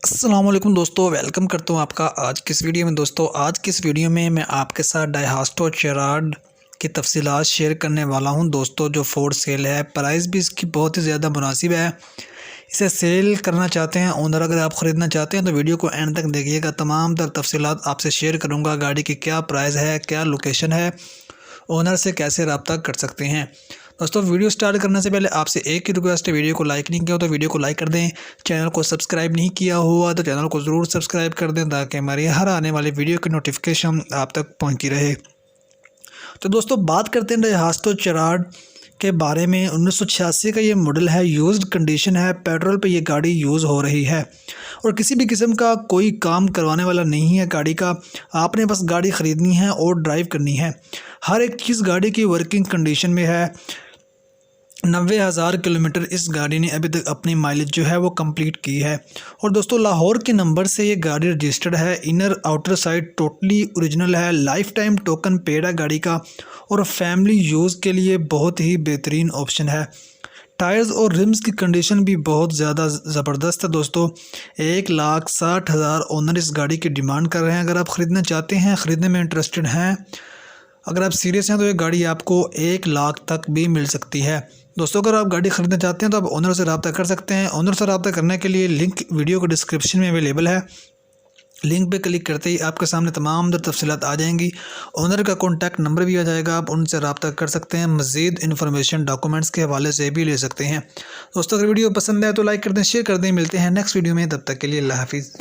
अस्सलाम वालेकुम दोस्तों, वेलकम करता हूँ आपका आज की इस वीडियो में। दोस्तों आज की इस वीडियो में मैं आपके साथ डायहास्टो चेराड की तफसीलात शेयर करने वाला हूँ। दोस्तों जो फोर्ड सेल है, प्राइस भी इसकी बहुत ही ज़्यादा मुनासिब है। इसे सेल करना चाहते हैं ओनर, अगर आप ख़रीदना चाहते हैं तो वीडियो को एंड तक देखिएगा। तमाम तर तफसीलात आपसे शेयर करूँगा। गाड़ी की क्या प्राइस है, क्या लोकेशन है, ओनर से कैसे रब्ता कर सकते हैं। दोस्तों वीडियो स्टार्ट करने से पहले आपसे एक ही रिक्वेस्ट है, वीडियो को लाइक नहीं किया हो तो वीडियो को लाइक कर दें। चैनल को सब्सक्राइब नहीं किया हुआ तो चैनल को ज़रूर सब्सक्राइब कर दें ताकि हमारी हर आने वाली वीडियो की नोटिफिकेशन आप तक पहुंचती रहे। तो दोस्तों बात करते हैं डायहास्टो चेराड के बारे में। 1986 का ये मॉडल है, यूज्ड कंडीशन है, पेट्रोल पे ये गाड़ी यूज़ हो रही है और किसी भी किस्म का कोई काम करवाने वाला नहीं है गाड़ी का। आपने बस गाड़ी ख़रीदनी है और ड्राइव करनी है। हर एक चीज़ गाड़ी की वर्किंग कंडीशन में है। 90,000 किलोमीटर इस गाड़ी ने अभी तक अपनी माइलेज जो है वो कंप्लीट की है। और दोस्तों लाहौर के नंबर से ये गाड़ी रजिस्टर्ड है। Inner outer side totally original है। लाइफ टाइम टोकन पेड है गाड़ी का और फैमिली यूज़ के लिए बहुत ही बेहतरीन ऑप्शन है। टायर्स और रिम्स की कंडीशन भी बहुत ज़्यादा ज़बरदस्त है। दोस्तों 1,60,000 ओनर इस गाड़ी की डिमांड कर रहे हैं। अगर आप ख़रीदना चाहते हैं, ख़रीदने में इंटरेस्टेड हैं, अगर आप सीरियस हैं तो ये गाड़ी आपको 1 लाख तक भी मिल सकती है। दोस्तों अगर आप गाड़ी ख़रीदना चाहते हैं तो आप ओनर से रब्ता कर सकते हैं। ओनर से रब्ता करने के लिए लिंक वीडियो के डिस्क्रिप्शन में अवेलेबल है। लिंक पे क्लिक करते ही आपके सामने तमाम तफसीलात आ जाएंगी। ओनर का कॉन्टैक्ट नंबर भी आ जाएगा, आप उनसे रब्ता कर सकते हैं। मज़ीद इन्फॉर्मेशन डॉक्यूमेंट्स के हवाले से भी ले सकते हैं। दोस्तों अगर वीडियो पसंद है तो लाइक कर दें, शेयर कर दें। मिलते हैं नेक्स्ट वीडियो में, तब तक के लिए अल्लाह हाफिज़।